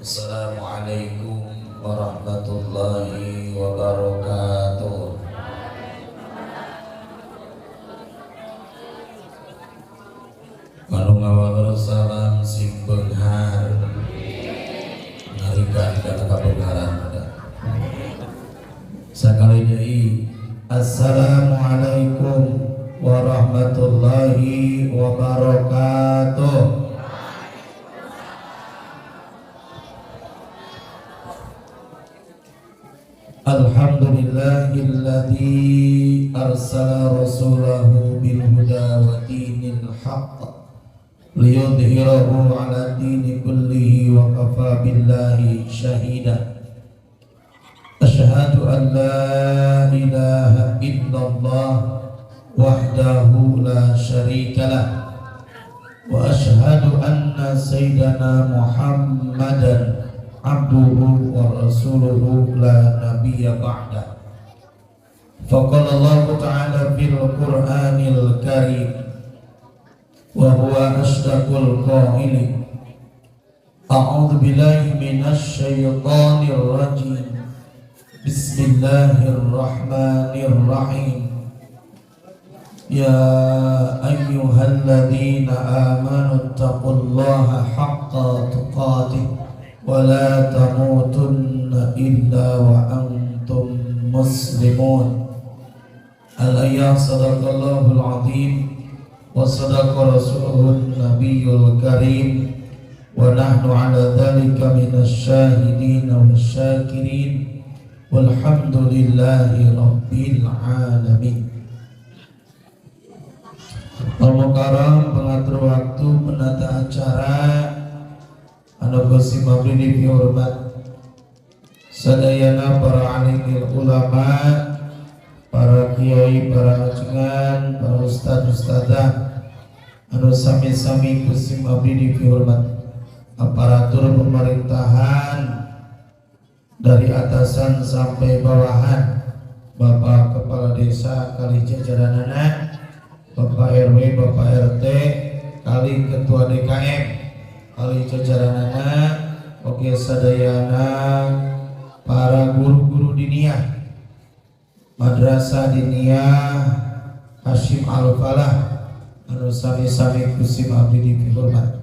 Assalamualaikum warahmatullahi wabarakatuh. Manu ngawal salam sing beunghar ngarikahan kana kabeungharan sakali deui. Assalamualaikum warahmatullahi wabarakatuh. Alhamdulillahilladzi arsala rasulahu bil huda wa dinil haqq liyudhhirahu 'ala dini kullihi wa kafa billahi shahida. Asyhadu an la ilaha illallah wahdahu la syarikalah wa asyhadu anna sayyidana Muhammadan abduhu wa rasuluhu la nabiyya ba'da. Faqala Allah ta'ala fil Qur'anil Karim wa huwa asdaqul qailin. A'udzu billahi minasy syaithanir rajim. Bismillahirrahmanirrahim. Ya ayyuhalladzina amanu taqullaha haqqa tuqatih wa la tamutunna illa wa antum muslimun. Al-ayah sadaqallahul azim wa sadaqa rasuluhun nabiyyul karim wa nahnu ala dhalika minasy syahidin wa syakirin walhamdulillahi rabbil alamin. Al-Mukarram pengatur waktu, penata acara, anu Gusti mabdi hormat sadayana para alimil ulama, para kiai, para ajengan, para ustad ustadzah anu sami-sami Gusti mabdi hormat, aparatur pemerintahan dari atasan sampai bawahan, Bapak Kepala Desa kali jajaranana, Bapak RW, Bapak RT, kali Ketua DKM, kali jajaranana, oke sadayana para guru-guru diniyah Madrasah Diniyah Hasyim Al-Falah anu sami-sami Gusti abdi dihormat.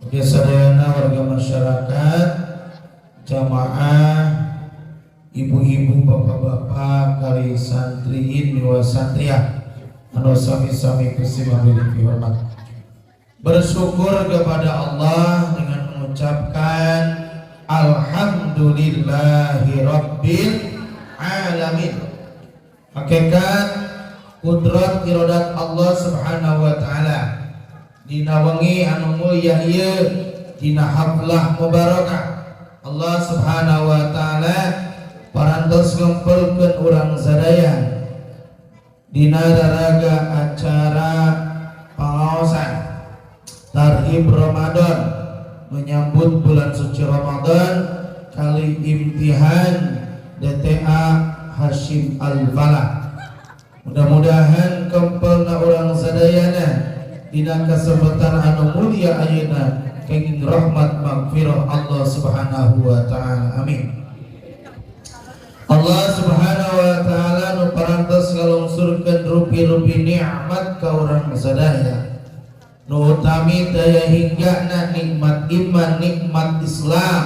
Oke sadayana warga masyarakat, jamaah, ibu-ibu, bapak-bapak, kali santriin miwa santriah anu sami-sami Gusti abdi dihormat. Bersyukur kepada Allah dengan mengucapkan alhamdulillahi rabbil alamin. Hakikat kudrat iradat Allah subhanahu wa ta'ala dina wengi anu mulya ieu, dina haflah mubarakah Allah subhanahu wa ta'ala parantos ngumpulkeun urang sadaya dina raraga acara pangaosan Tarhib Ramadan menyambut bulan suci Ramadan kali imtihan DTA Hasyim Al-Falah. Mudah-mudahan kempelna urang sadayana dina kesempatan anu mulia ayeuna kenging rahmat magfirah Allah Subhanahu wa taala. Amin. Allah Subhanahu wa taala nu parantos ngalungsurkeun rupi-rupi nikmat ka urang sadaya. Nu utami daya hinggana nikmat iman, nikmat Islam,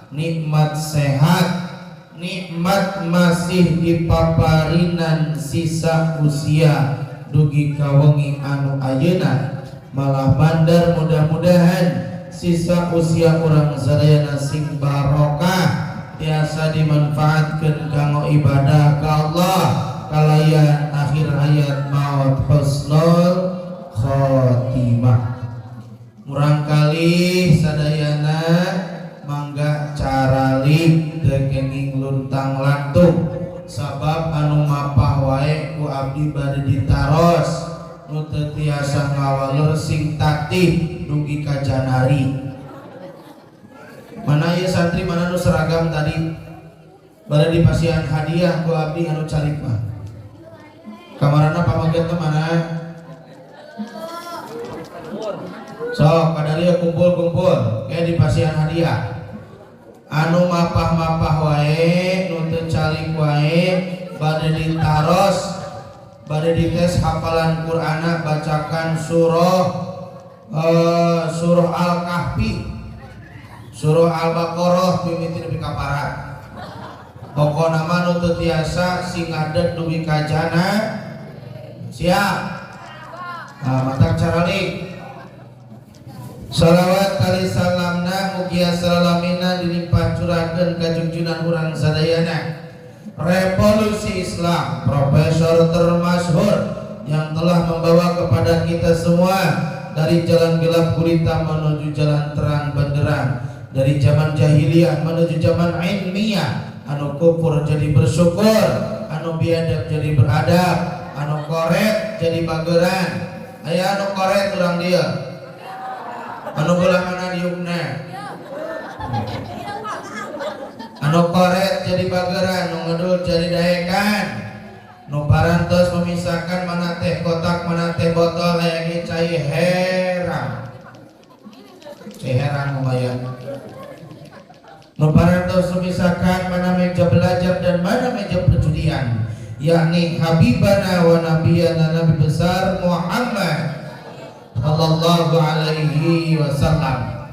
nikmat sehat, nikmat masih dipaparinan sisa usia dugi kawengi anu ayeuna, malah bandar mudah-mudahan sisa usia urang sadayana sing barokah tiasa dimanfaatkeun kanggo ibadah ka Allah kalayan akhir hayat maut husnul khotimah. Murang kali sadayana mangga caralik dekenging luntang lantung sabab anu mapah wae ku abdi bade ditaros nu teu tiasa ngawaleur sing tatih dugi ka janari. Mana ieu santri mana nu seragam tadi bade dipasihan hadiah ku abdi anu calik mah. Kamarana pamaget teh mana? Sok kadari kumpul-kumpul kayak di pasihan hadiah. anu mapah-mapah wae nu teu calik wae bade ditaros bade dites hafalan Qur'ana bacakan surah Al-Kahfi, surah Al-Baqarah mimiti nepi ka parat. Pokona mah nu teu tiasa sing ngadeg dugi ka jana siap. Matak caralik salawat kali salamna mugia salamina dilimpah curahkeun ka junjunan urang sadayana revolusi Islam profesor termasyhur yang telah membawa kepada kita semua dari jalan gelap gulita menuju jalan terang benderang, dari zaman jahiliyah menuju zaman ilmiah, anu kufur jadi bersyukur, anu biadab jadi beradab, anu koret jadi bageran. Aya anu koret urang dia, anu geulak mana diukna, anu koret jadi bageran, anu ngedul jadi daekan, nu parantos memisahkan mana teh kotak mana teh botol aya ge cai herang, cai herang lumayan. Nu parantos memisahkan mana meja belajar dan mana meja perjudian, yakni habibana wa nabiyana nabi besar Muhammad sallallahu alaihi wasallam.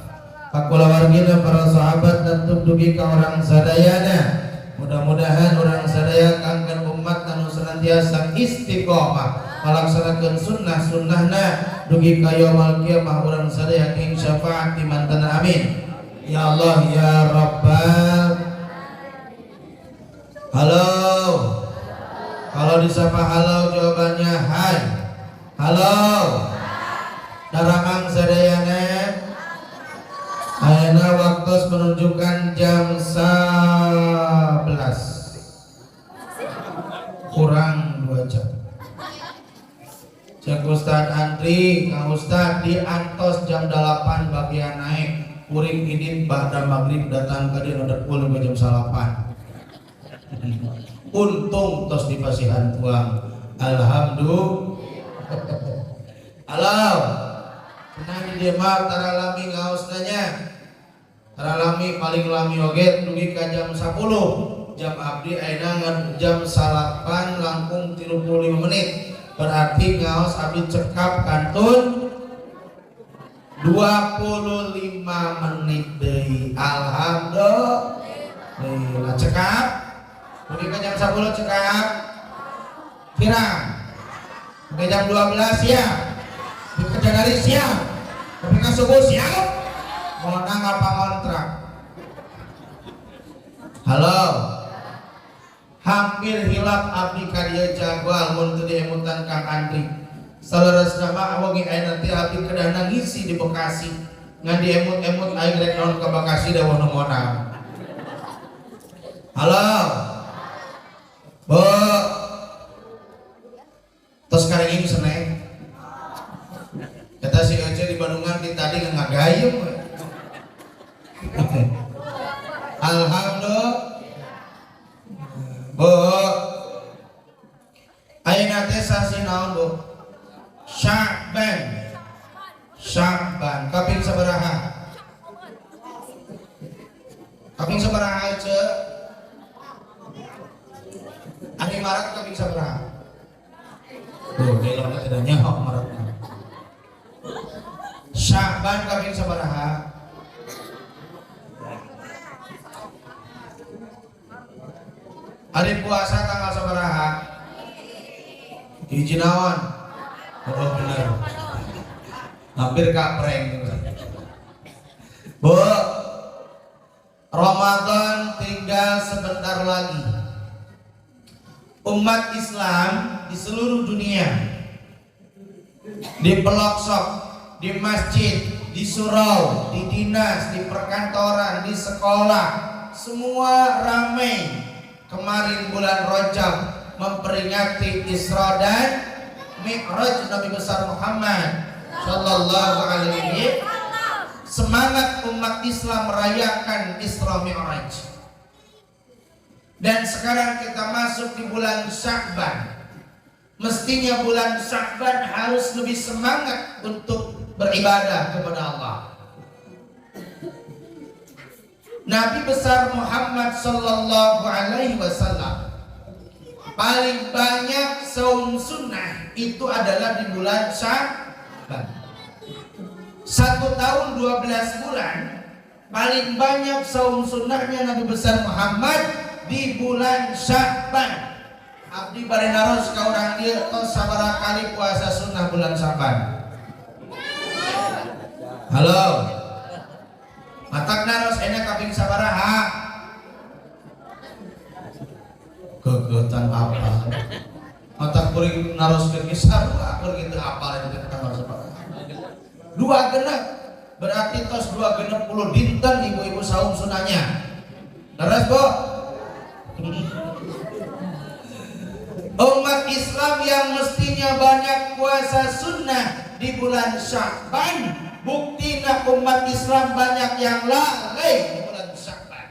Pakula wargina para sahabat dan dugi ka orang sadayana. Mudah-mudahan orang sadaya kangkeun umat anu senantiasa istiqomah ngalaksanakeun sunnah-sunnahna dugi ka yaumul kiamah urang sadaya ing syafaat di mantana amin. Ya Allah ya Rabbal. Halo. Kalau disapa halo jawabannya hai. Halo. Darangang sadayana. Ayeuna waktu menunjukkan jam 11 kurang 2 jam. Cek Ustad antri, Kang Ustad diantos jam 8 bagian naik. Kuring idin ba'da maghrib datang ke dia udah puluh jam 8. Untung tos dipasihan tuang. Alhamdulillah. Halo. Nah di dia mah tara lami ngaosnanya. Tara lami paling lami oge dugi ka jam 10. Jam abdi ayeuna jam 8 langkung 35 menit. Berarti ngaos abdi cekap kantun 25 menit deui. Alhamdulillah cekap. Dugi ka jam 10 cekap. Kirang. Ke jam 12 siap. Kerja dari siap. Tapi kan subuh siap. Mau ngapa kontrak. Halo. Hampir hilap abdi ka dieu jagwal mun teu diemutan Kang Andri. Saleresna mah awewe aya nanti abdi kedana ngisi di Bekasi. Ngan diemut-emut aing rek naon ka Bekasi dawuh nu moal. Halo. Bu. Tos karenging seneng. Kata si Ece di Bandungan di tadi ngagayung. Alhamdulillah. Bu. Ayeuna teh sasi naon, Bu? Sya'ban. Sya'ban. Kaping sabaraha? Kaping sabaraha Ece? Ari Maret kaping sabaraha? Tuh, dia lama tidak nyaho Maretna. Sya'ban kaping sabaraha? Hari puasa tanggal sabaraha? Hiji naon? Oh bener. Hampir kapreng. Bu, Ramadan tinggal sebentar lagi. Umat Islam di seluruh dunia, di pelosok, di masjid, di surau, di dinas, di perkantoran, di sekolah, semua ramai kemarin bulan Rajab memperingati Isra dan Mi'raj Nabi besar Muhammad sallallahu alaihi wasallam. Semangat umat Islam merayakan Isra Mi'raj. Dan sekarang kita masuk di bulan Sya'ban. Mestinya bulan Sya'ban harus lebih semangat untuk beribadah kepada Allah. Nabi besar Muhammad sallallahu alaihi wasallam paling banyak saum sunnah itu adalah di bulan Sya'ban. 1 tahun 12 bulan paling banyak saum sunnahnya Nabi besar Muhammad di bulan Sya'ban. Abdi bari naros ka urang dieu tos sabaraha kali puasa sunnah bulan Sya'ban? Halo. Matak naros enak kaping sabaraha? Kegetan apa? Matak kuring naros ke kisarua kuring teu apal itu tanggal sabaraha. 2 genep berarti tos 2 genep 10 dinten ibu-ibu saum sunahnya. Leres, Bu? Umat Islam yang mestinya banyak puasa sunnah di bulan Sya'ban, buktinya umat Islam banyak yang lalai di bulan Sya'ban.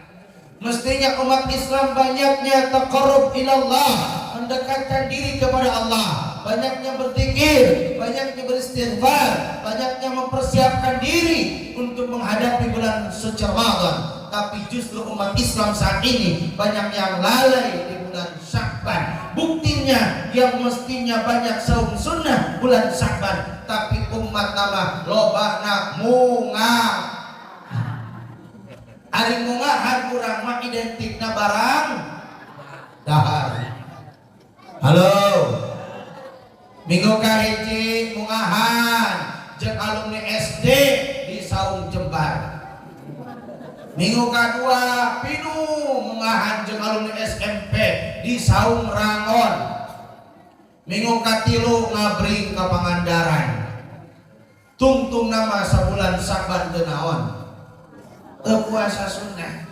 Mestinya umat Islam banyaknya taqarrub ilallah, mendekatkan diri kepada Allah, banyaknya berzikir, banyaknya beristighfar, banyaknya mempersiapkan diri untuk menghadapi bulan suci Ramadan. Tapi justru umat Islam saat ini banyak yang lalai di bulan Sya'ban. Buktinya yang mestinya banyak saum sunnah bulan Sya'ban, tapi umat nama lobana mungah. Ari mungahan urang mah identikna barang dahar. Halo. Minggu kahiji mungahan jeung alumni SD di saum Jembar. Minggu kedua pinu mungahan jeung alumni SMP di saum Rangon. Minggu katilu ngabring ka Pangandaran. Tungtung nama sabulan Sya'ban teu naon? Teu puasa sunnah.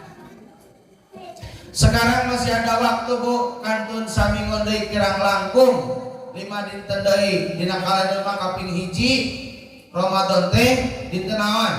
Sekarang masih ada waktu, Bu, kantun samingon deui kirang langkung 5 dinten deui dina kalender mah kaping hiji Ramadan teh dinten naon?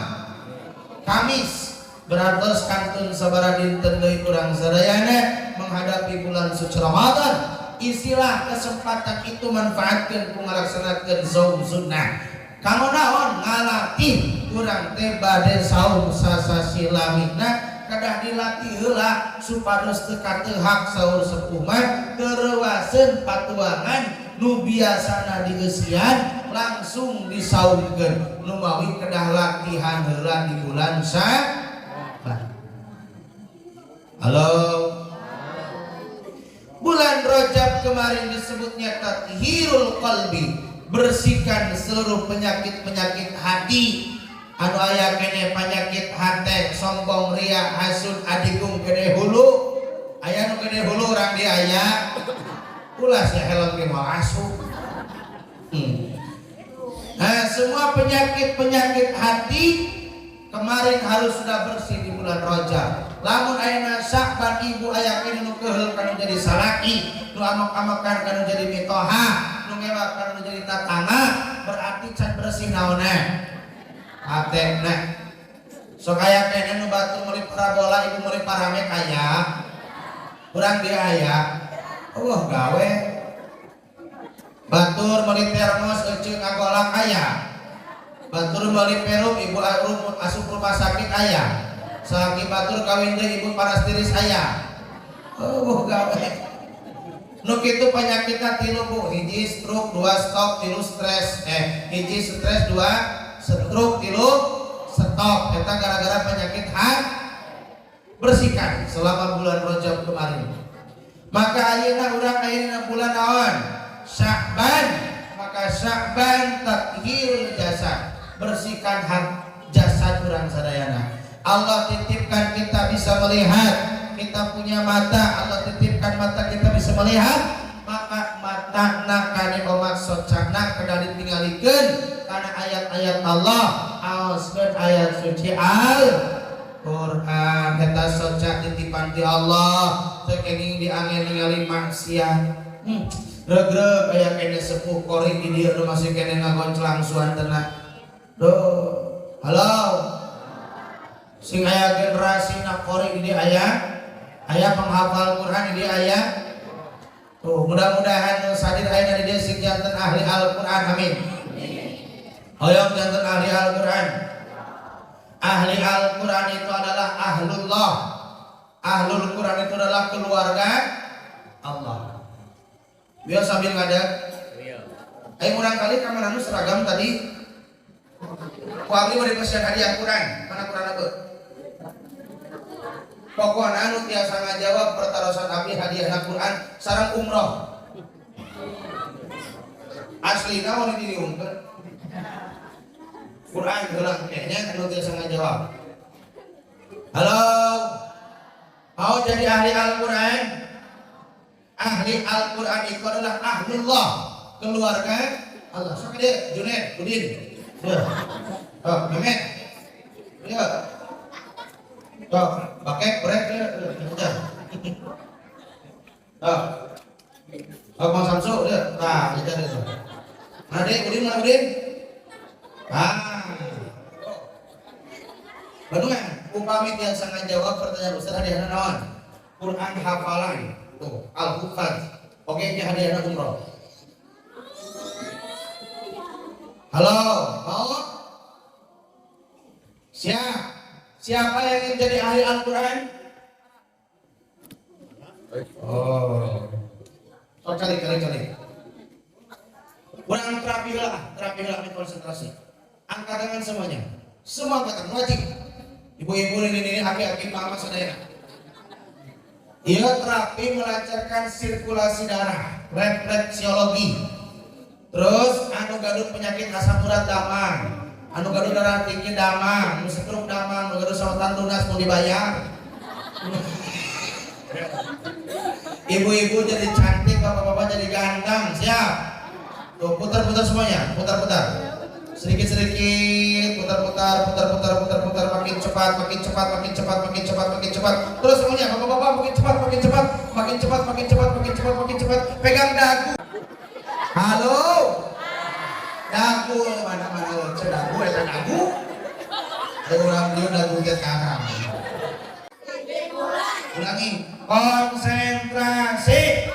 Kamis. Berantos kantun sabaraha dinten deui urang sadayana menghadapi bulan suci Ramadan. Isilah kesempatan itu manfaatkeun ku ngalaksanakeun saum sunnah. Kanggo naon? Ngalatih urang teh bade saum sasasi lamina kadah dilatih heula supados teu kateuhak saur sepuh mah keureuaseun patuangan nu biasana dieusian langsung disaumkeun nu mawi kedah latihan heula di bulan Sya'ban. Halo. Bulan Rajab kemarin disebutnya tathhirul qalbi, bersihkan seluruh penyakit-penyakit hati. Anu aya kene penyakit hate, sombong, ria, hasud, adigung, gede hulu. Aya nu gede hulu urang dia aya. Ulas ya helm ge moal asup. Nah, semua penyakit-penyakit hati kemarin harus sudah bersih di bulan Rajab. Lamun ayeuna Sya'ban ibu aya kene nu keheul kanu jadi salaki, nu amak-amakan kanu jadi mitoha, nu ngewak kanu jadi tatangga, berarti can bersih naonna? Hatena. Sok aya kene nu batu meuli parabola ibu meuli parame kaya. Urang dia aya. Allah gawe. Batur meuli termos euceung ngagolak aya. Batur meuli perum ibu asup rumah sakit aya. Salaki batur kawin deui ibu parastiris aya. Oh gawe. Nu kitu penyakitna tilu, Bu. Hiji stroke, 2 stop, 3 stres. Hiji stres, 2 stroke, 3 stop. Eta gara-gara penyakit hati. Bersihkan selama bulan Rajab kemarin. Maka ayeuna urang ayeuna bulan naon? Sya'ban. Maka Sya'ban tathhirul jasad, bersihkan jasad urang sadayana. Allah titipkan kita bisa melihat, kita punya mata, Allah titipkan mata kita bisa melihat, maka mata nakane omak socakna kada ditinggalikeun karena ayat-ayat Allah, aoskeun ayat suci Al-Qur'an. Eta socak titipan ti Allah, teu kenging diangge ningali maksiat. Regreg aya kene sepuh kori di dieu nu masih kene ngagonclang suantena. Duh, halo. Sing aya generasi na kori di dieu aya penghafal Quran di dieu aya. Tuh, mudah-mudahan sadir aya di dieu sing janten ahli Al-Qur'an, amin. Hoyong janten ahli Al-Qur'an. Ahli Al-Quran itu adalah ahlullah. Ahlul Quran itu adalah keluarga Allah. Biar sambil ngadeg. Ayo murang kali kamar anu seragam tadi. Kuabli mau dipesen hadiah Quran. Mana Quran aku? Pokoknya anu tiasa ngajawab pertarosan abdi hadiah Quran sareng umroh. Asli naon didiungkeun. Quran gelang kayaknya anu tiasa ngajawab. Halo. Mau jadi ahli Al-Quran? Ahli Al-Quran itu adalah ahlullah, keluarga Allah. Sok dia, Junaid, Udin. Oh, Mehmet. Ya. Oh, pakai korek ya. Oh. Oh, Bang Samsu dia. Nah, kita itu. Mana dia, Udin, mana Udin? Bandungan, upami yang sangat jawab pertanyaan Ustaz hadiahna naon? Quran hafalan. Tuh, Al-Hufaz. Oke, ini hadiahna umroh. Halo, mau? Siapa yang ingin jadi ahli Al-Quran? Oh. Oh, kali. Kurang terapilah konsentrasi. Angkat tangan semuanya. Semua angkatan wajib. Ibu-ibu ini aki-aki mama sadayana. Ia terapi melancarkan sirkulasi darah, refleksiologi. Terus anu gaduh penyakit asam urat damang, anu gaduh darah tinggi damang, anu stroke damang, anu gaduh sawetan lunas mau dibayar. Ibu-ibu jadi cantik, bapak-bapak jadi ganteng, siap? Tuh putar-putar semuanya, putar-putar. Sedikit-sedikit, putar-putar, makin cepat. Terus semuanya, bapak-bapak makin cepat. Pegang dagu. Halo. Dagu mana dagu eta dagu. Ada orang dia dagu ke kanan. Ulangi. Konsentrasi.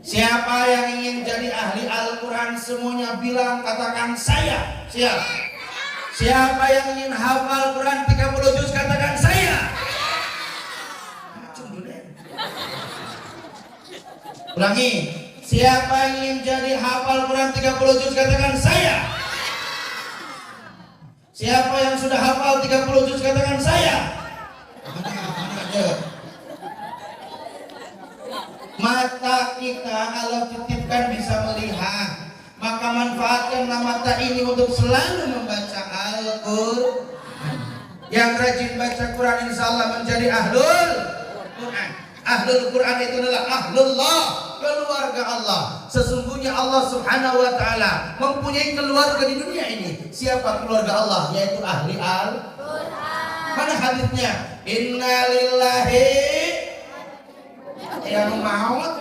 Siapa yang ingin jadi ahli Al-Quran semuanya bilang katakan saya. Siap. Siapa yang ingin hafal Quran 30 juz katakan saya. Ulangi. Siapa yang ingin jadi hafal Quran 30 juz katakan saya. Siapa yang sudah hafal 30 juz katakan saya. Mata kita Allah titipkan bisa melihat, maka manfaatkanlah mata ini untuk selalu membaca Al-Quran. Yang rajin baca Quran insya Allah menjadi ahlul Quran. Ahlul Quran itu adalah ahlullah, keluarga Allah. Sesungguhnya Allah subhanahu wa ta'ala mempunyai keluarga di dunia ini. Siapa keluarga Allah? Yaitu ahli Al-Quran. Mana hadisnya? Innalillahi yang maut.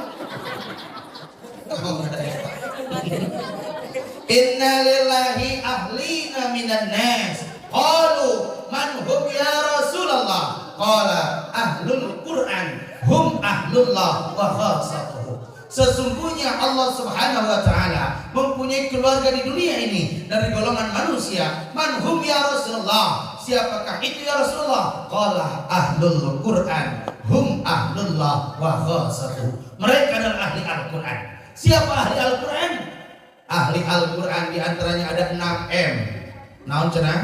Innalillahi ahlina minan nas. Qalu man hum ya Rasulullah? Qala ahlul Quran hum ahlullah wa khassatuhu. Sesungguhnya Allah subhanahu wa ta'ala mempunyai keluarga di dunia ini dari golongan manusia. Man hum ya Rasulullah? Siapakah itu ya Rasulullah? Qala ahlul Quran hum ahlullah wa khassatuhu. Mereka adalah ahli Al-Quran. Siapa ahli Al-Quran? Ahli Al-Quran diantaranya ada 6M. Naon cenah?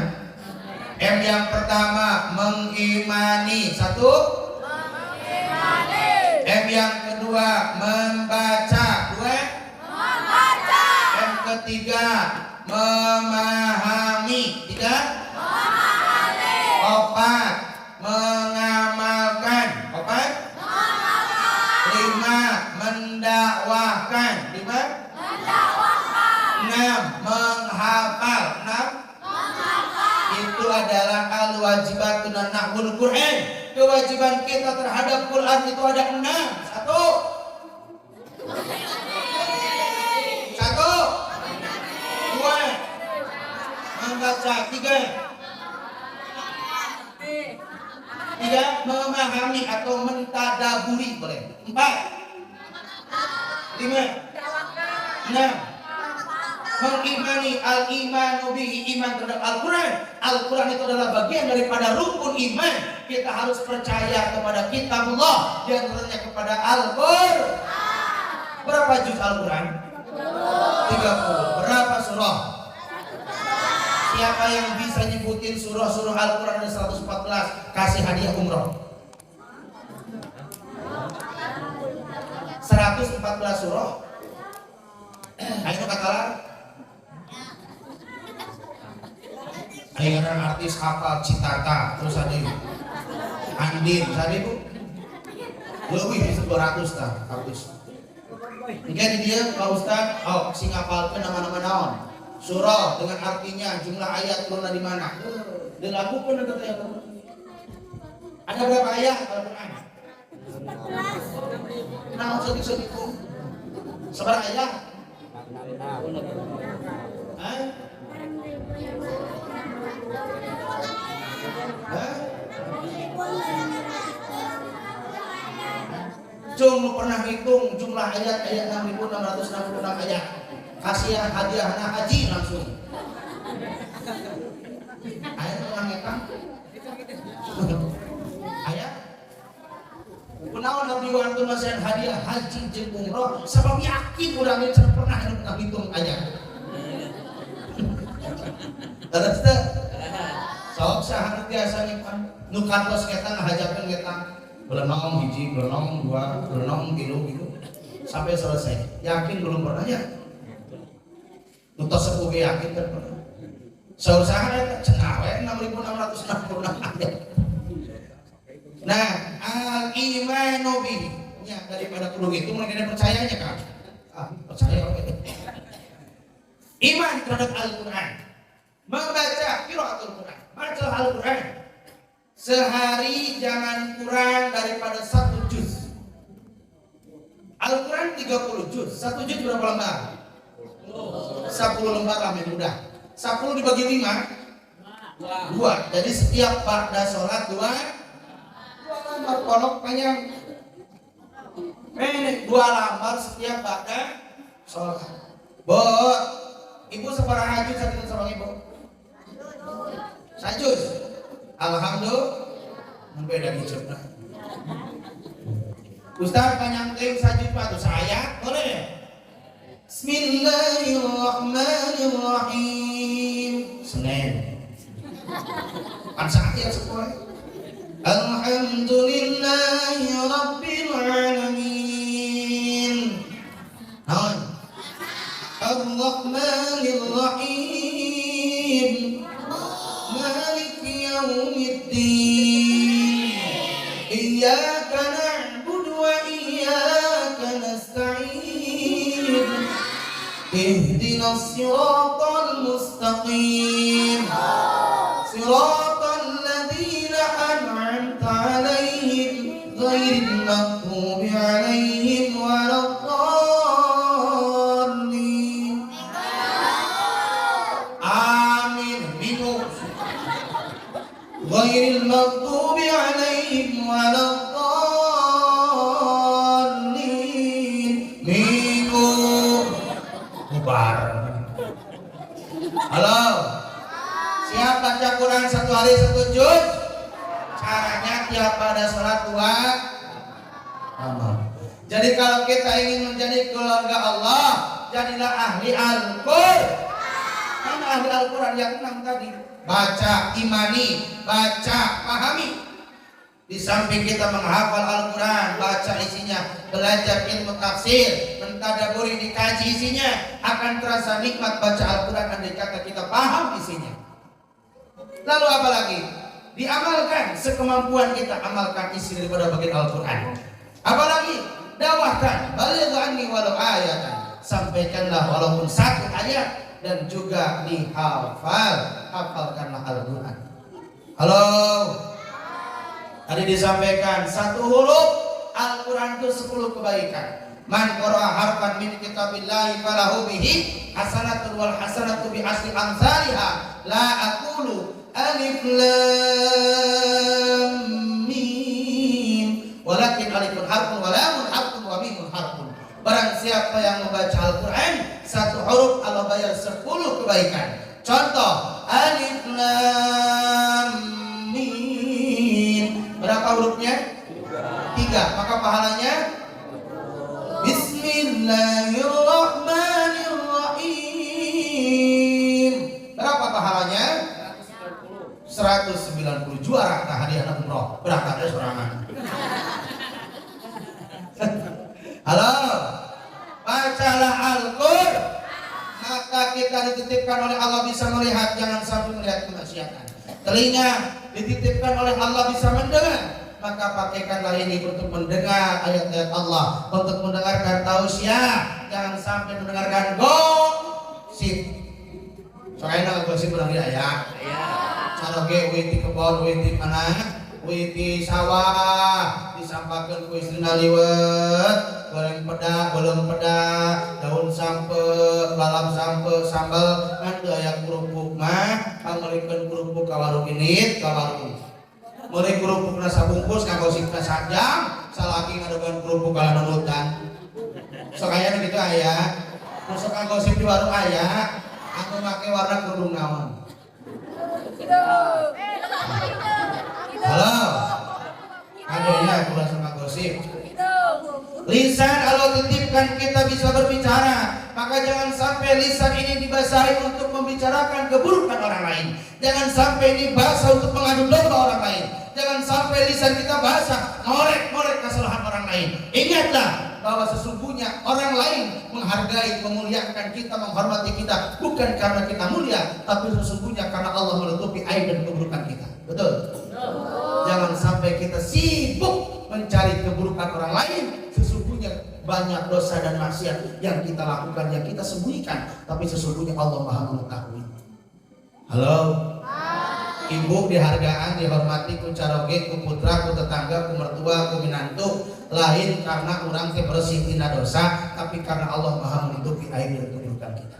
M yang pertama mengimani. Satu, mengimani. M yang kedua membaca. Dua, membaca. M ketiga memahami. Tiga, memahami. Empat, mengamalkan. Empat, mengamalkan. Lima, mendakwahkan. Lima, mendakwahkan. Enam, menghafal. Enam, itu adalah al-wajibatun nahwul Quran. Kewajiban kita terhadap Quran itu ada 6. Satu, dua, membaca. Tiga, memahami atau mentadaburi boleh. 4, 5, 6, mengimani al-imanu bihi, iman terhadap Al-Quran. Al-Quran itu adalah bagian daripada rukun iman. Kita harus percaya kepada kitabullah, di antaranya kepada Al-Quran. Berapa juz Al-Quran? 30. Berapa surah? Siapa yang bisa nyebutin surah-surah Al-Quran ada 114, kasih hadiah umroh. 114 surah. Ayo katalah. Ayo orang artis hafal Citata, terus ada Andin, tadi bu, lebih dari 200 tak, artis. Jadi dia Pak Ustad, oh sing hafalkan nama-nama naon, surah dengan artinya, jumlah ayat turun di mana? Dilakukan dengan ayat. Ada berapa ayat Al-Quran? Nah, sedikit seberapa ayat? Hah? Cung pernah hitung jumlah ayat 6.666 ayat. Kasih hadiah anak haji langsung. Ayat pernah ngetang? Ayat? Kunaon abdi wantun masalah hadiah haji jeung umroh sabab yakin urang teh pernah hitung ayat. Terus teh sok saha biasa nyimpan nu kantos eta ngahajakeun eta belenong hiji, belenong dua, belenong tilu gitu sampai selesai. Yakin belum pernah ya? Nu tos sepuh yakin teh pernah. Saur saha eta cenah we 6.666 ayat. Nah, al-imanu bihi nya daripada kudu itu mulai ada percayanya kan? Percaya oke. Iman terhadap Al-Qur'an. Membaca qiraatul Qur'an. Baca Al-Qur'an. Sehari jangan kurang daripada 1 juz. Al-Qur'an 30 juz. 1 juz berapa lembar? 10 lembar lebih mudah. 10 dibagi 5 2. Jadi setiap ba'da salat 2 lembar pondok panjang. Pendek 2 lembar setiap ba'da salat. Bo, ibu separah juz satu sama ibu. Sajus. Alhamdulillah. Beda hijab. Ustaz panjang teh sajus atau saya boleh? Bismillahirrahmanirrahim. Senin. Kan saat ya sekolah. Alhamdulillahi rabbil alamin. Naon? Ar-Rahmanir-Rahim. Maliki yaumiddin. Iyyaka na'budu wa iyyaka nasta'in. Ihdinas siratal mustaqim. Siratal ladzina an'amta 'alaihim ghairil maghdubi 'alaihim waladdallin. Amin. Bingung. Ghairil maghdubi 'alaihim waladdallin. Bingung. Bubar. Halo. Siap baca Quran 1 hari 1 juz? Caranya tiap pada sholat 2 amal. Jadi kalau kita ingin menjadi keluarga Allah, jadilah ahli Al-Quran. Karena ahli Al-Quran yang 6 tadi. Baca, imani, baca, pahami. Di samping kita menghafal Al-Quran, baca isinya, belajar ilmu tafsir, mentadaburi, dikaji isinya, akan terasa nikmat baca Al-Quran andai kata kita paham isinya. Lalu apa lagi? Diamalkan sekemampuan kita, amalkan isi daripada bagian Al-Quran. Apalagi dakwahkan, baligh anni walau ayatan, sampaikanlah walaupun 1 ayat, dan juga dihafal, hafalkanlah Al-Quran. Halo. Tadi disampaikan 1 huruf Al-Quran itu 10 kebaikan. Man qara'a harfan min kitabillahi falahu bihi hasanatun wal hasanatu bi asri amsalha. La aqulu alif lam mim, walakin alifun harfun wa lamun harfun wa mimun harfun. Barang siapa yang membaca Al-Quran satu huruf Allah bayar 10 kebaikan. Contoh alif lam mim, berapa hurufnya? 3. Maka pahalanya Bismillahirrahmanirrahim. Berapa pahalanya? 190. Juara tak hadiah anak umroh. Berangkatnya sorangan. Halo, bacalah Al-Qur'an, maka kita dititipkan oleh Allah bisa melihat, jangan sampai melihat kemaksiatan. Telinga dititipkan oleh Allah bisa mendengar, maka pakaikanlah ini untuk mendengar ayat-ayat Allah, untuk mendengarkan tausiah, jangan sampai mendengarkan gosip. Soalnya gosip ulang dia ya. Cara ge witi kebon, witi mana, witi sawah, disampaikan ku istrina liwet, goreng peda, belum peda, daun sampe, lalap sampe, sambal, kan aya kerupuk mah, pamulikeun kerupuk ka warung ini, ka warung. Mulai kerupuk nasa bungkus, ngagosipna sajam, salaki ngadogan kerupuk ka nunutan. Sok aya gitu aya, sok ngagosip di warung aya, aku make warna kerudung naon. Halo, adanya kurang sama gosip. Lisan Allah titipkan kita bisa berbicara, maka jangan sampai lisan ini dibasahi untuk membicarakan keburukan orang lain. Jangan sampai ini basah untuk mengadu domba orang lain. Jangan sampai lisan kita basah ngorek-ngorek kesalahan orang lain. Ingatlah bahwa sesungguhnya orang lain menghargai, memuliakan kita, menghormati kita bukan karena kita mulia, tapi sesungguhnya karena Allah menutupi aib dan keburukan kita. Betul? Jangan sampai kita sibuk mencari keburukan orang lain. Sesungguhnya banyak dosa dan maksiat yang kita lakukan, yang kita sembunyikan, tapi sesungguhnya Allah Maha mengetahui. Halo? Ibu dihargaan, dihormati ku caroge, ku putra, ku tetangga, ku mertua, ku minantu, lain karena orang teh bersih tina dosa, tapi karena Allah Maha menutupi aib dan keburukan kita.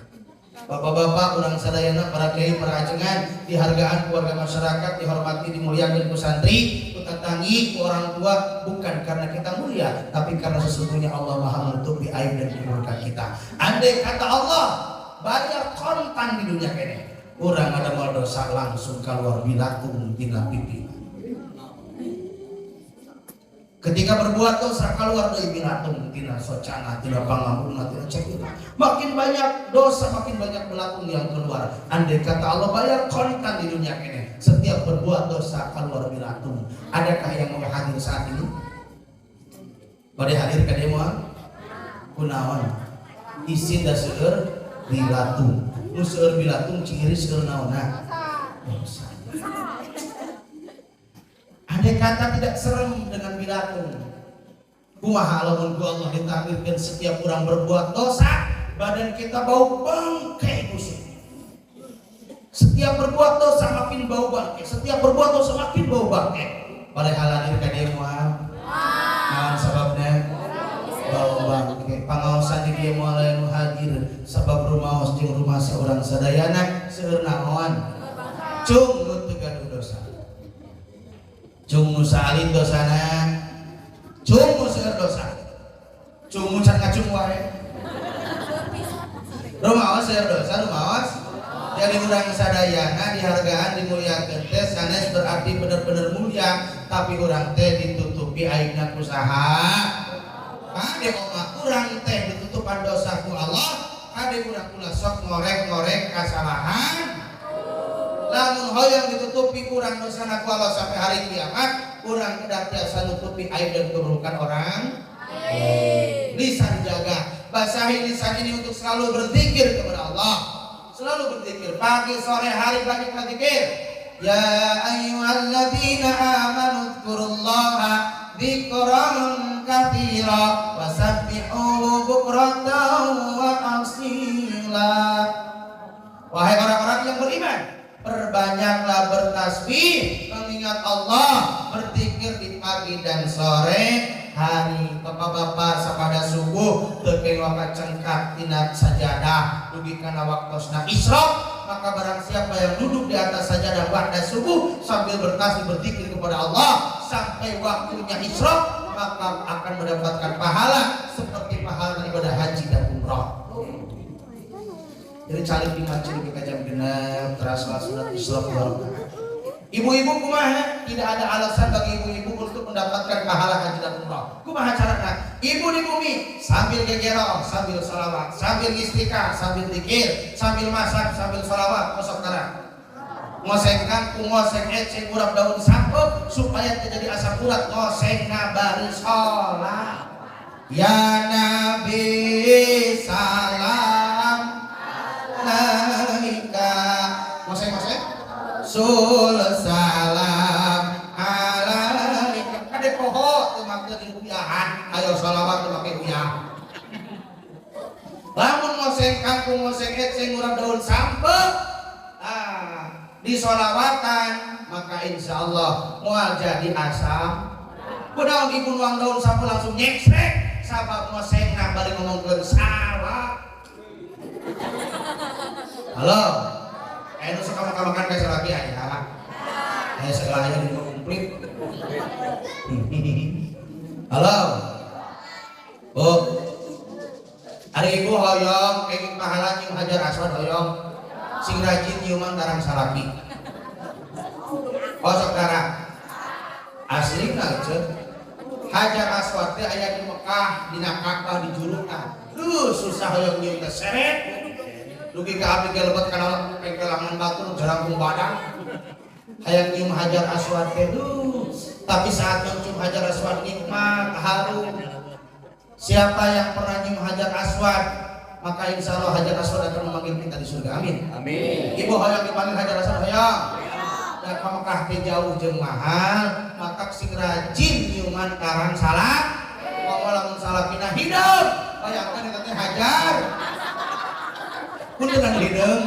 Bapak-bapak, orang sadayana, para kiai, para ajengan, dihargaan keluarga masyarakat, dihormati, dimuliakan ku santri, ku tetangi, ku orang tua, bukan karena kita mulia, tapi karena sesungguhnya Allah Maha menutupi aib dan keburukan kita. Andai kata Allah bayar kontan di dunia ini, orang ada mal dosa langsung keluar bilatung tina pipi. Ketika berbuat dosa keluar dari bilatung tina socana, tina pangampuna, tina cekina. Makin banyak dosa, makin banyak belatung yang keluar. Andai kata Allah bayar kontan di dunia ini, setiap berbuat dosa keluar bilatung. Adakah yang mau hadir saat ini? Pada hadir ka dia moal? Kunaon? Isin da seueur bilatung. Nu seueur bilatung ciri seueur naonna? Dosa. Andai kata tidak serem dengan bilatung, kumaha lamun ku Allah ditakdirkan setiap orang berbuat dosa, badan kita bau bangkai busuk. Setiap berbuat dosa makin bau bangkai, setiap berbuat dosa makin bau bangkai. Padahal hadir ka dieu moal. Naon sababna? Bau bangkai. Pangaosan di dieu moal anu hadir sabab rumaos jeung rumah saurang sadayana seueur naon? Cung nu teu gaduh dosa. Cung nu salin dosana, cung nu seueur dosa, cung nu can ngacung wae. Rumaos seueur dosa, rumaos. Jadi urang sadayana dihargaan, dimuliakeun teh sanes berarti bener-bener mulia, tapi urang teh ditutupi aibna ku saha? Kade omah urang teh ditutupan dosa ku Allah, kade urang kula sok ngorek-ngorek kasalahan. Lamun hoyong ditutupi kurang dosana ku Allah sampai hari kiamat, kurang kedah tiasa nutupi aib dan keburukan orang. Lisan jaga, basahi lisan ini untuk selalu berzikir kepada Allah, selalu berzikir pagi sore hari banyak berzikir. Ya ayyuhalladzina amanu dzkurullaha dzikran katsira wasabbihuhu bukratan wa asila. Wahai orang-orang yang beriman, perbanyaklah bertasbih, mengingat Allah, berzikir di pagi dan sore hari. Bapak-bapak sapada subuh teu wakat cengkak tina sajadah dugi kana waktosna isyraq, maka barang siapa yang duduk di atas sajadah ba'da subuh sambil bertasbih berzikir kepada Allah sampai waktunya isyraq, maka akan mendapatkan pahala seperti pahala ibadah haji dan umrah. Jadi calik di masjid kita jam genap terasa sunat isra barokah. Ibu-ibu kumaha? Tidak ada alasan bagi ibu-ibu untuk mendapatkan pahala haji dan umrah. Kumaha caranya? Ibu di bumi sambil gegero, sambil salawat, sambil istiqah, sambil zikir, sambil masak, sambil salawat, kosok darah. Ngoseng kangkung, ngoseng eceng, urap daun sampep supaya terjadi asam urat. Ngoseng bari sholat. Ya Nabi salam alaika. Ngoseng sul salam alaika. Kade poho teu make diuyahan, ayo shalawat teu make uyah. Lamun ngoseng kangkung, ngoseng eceng, urap daun sampep disolawatan, maka insya Allah mual jadi asam. Kunaon ibu nuang daun sampep langsung nyeksek, sabab ngoseng balik ngomongkeun salah. Halo, nu suka makan kayak lagi aja. Segalanya di komplit. Halo, Bu. Hari ibu hoyong, kenging pahala nyium hajar aswad hoyong. Sing rajin nyiuman darang salaki. Kosok darah. Asli nalcet. Hajar aswad teh aya di Mekah, dina Ka'bah di Julukan. Susah hoyong nyium teh seret. Dugi ka abdi ge lebet kana pengkelangan batu nu jarang badan. Hayang nyium hajar aswad teh tapi saat mencium hajar aswad nikmat, harum. Siapa yang pernah nyium hajar aswad, maka insya Allah hajar aswad akan memanggil kita di surga. Amin. Amin. Ibu hoyong dipanggil hajar aswad hoyong. Dan ka Mekah teh jauh jeung mahal, maka sing rajin nyiuman karang salak. Monggo lamun salakina hidup, bayangkeun eta teh hajar. Punten hideung.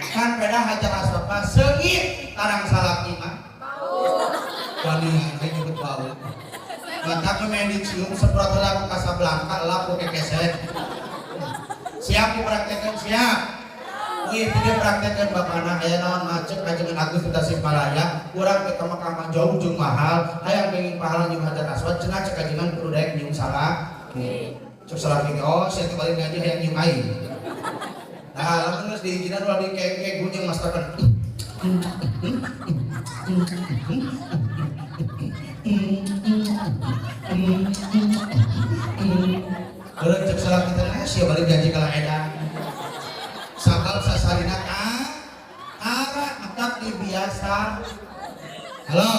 Kan beda hajar aswad mah seungit karang salaki mah. Wani kayak nyebut bau. Mantap main dicium semprot laku Casablanca laku kekeset. Siap dipraktekkan siap. Wih dia praktekkan bapana aya naon macet kajengan Agus di Tasikmalaya. Urang ke Mekah mah jauh jeung mahal. Hayang pengin pahala nyium hajar aswad cenah cek kajengan kudu daek nyium salak. Cek salak ini oh saya kembali ngaji hayang nyium aing. Nah lamun geus diijinan ulah dikeke gunjing mastakan. Kalau cek salah kita nasi balik gaji kalau edan sabab sasarina ara akak di biasa. Halo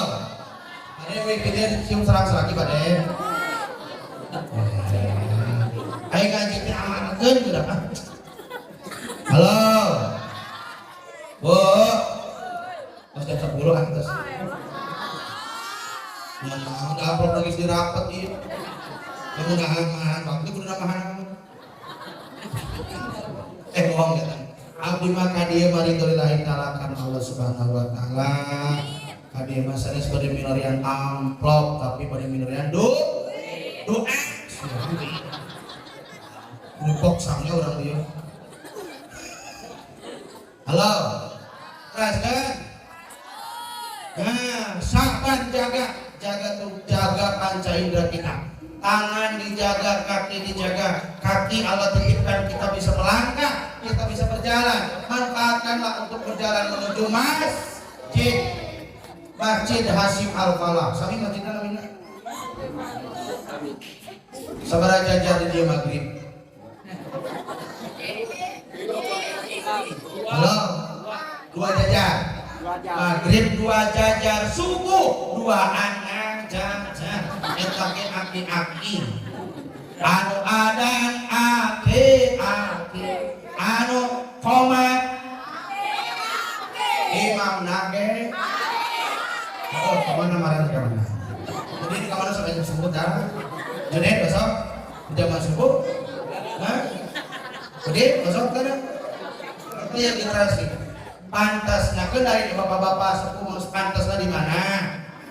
ada Wikipedia cium serang lagi pada ayo gaji teh amankeun udah. Halo Bu mas jam 10 atas nggak upload lagi di rapat ini. Kamu nahan waktu kudu namahan. Bohong ya. Abdi maka dia mari lillahi ta'ala karena Allah Subhanahu wa taala. Kadieu mah sanes bade minorian amplop tapi bade minorian doa. Nupok sangnya orang dia. Halo. Rasakan. Nah, saban jaga panca indera kita. Tangan dijaga, kaki dijaga. Kaki Allah titipkan kita bisa melangkah, kita bisa berjalan. Manfaatkanlah untuk berjalan menuju Masjid Hasyim Al-Falah. Sami masjidnya namanya. Sabaraha jajar di dia maghrib. Halo, 2 jajar. Maghrib 2 jajar, subuh 2 anak jajar. Eta ge aki-aki. Anu adan aki-aki. Anu komat imam nage. Oh, kemana marah kemana? Jadi di kamar sampai jam subuh dah. Junaid besok jam subuh. Hah? Jadi besok kan? Itu yang generasi. Pantasnya kan dari bapak-bapak sepuh pantasnya di mana?